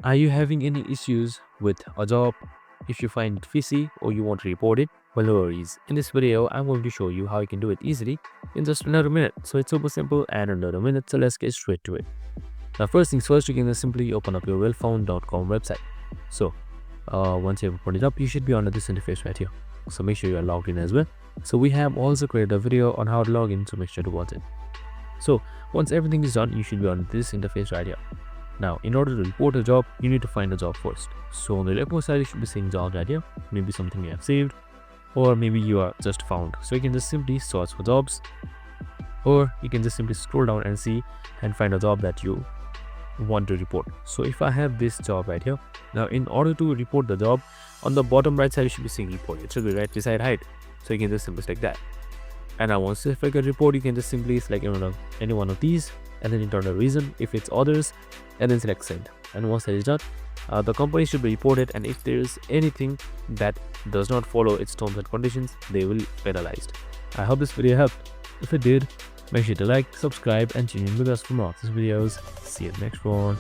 Are you having any issues with a job? If you find it fishy or you want to report it, well, no worries. In this video, I'm going to show you how you can do it easily in just another minute. So it's super simple and another minute. So let's get straight to it. Now, first things first, you can just simply open up your wellfound.com website. So once you have opened it up, you should be under this interface right here. So make sure you are logged in as well. So we have also created a video on how to log in, so make sure to watch it. So once everything is done, you should be on this interface right here. Now, in order to report a job, you need to find a job first. So on the leftmost side, you should be seeing jobs right here. Maybe something you have saved, or maybe you are just found. So you can just simply search for jobs, or you can just simply scroll down and see and find a job that you want to report. So if I have this job right here, now in order to report the job, on the bottom right side you should be seeing report. It should be right beside hide. So you can just simply select that. And now once you select a report, you can just simply select any one of these and then enter the reason if it's others and then select send. And once that is done, the company should be reported, and if there is anything that does not follow its terms and conditions, they will be penalized. I hope this video helped. If it did, make sure to like, subscribe and tune in with us for more of these videos. See you in the next one.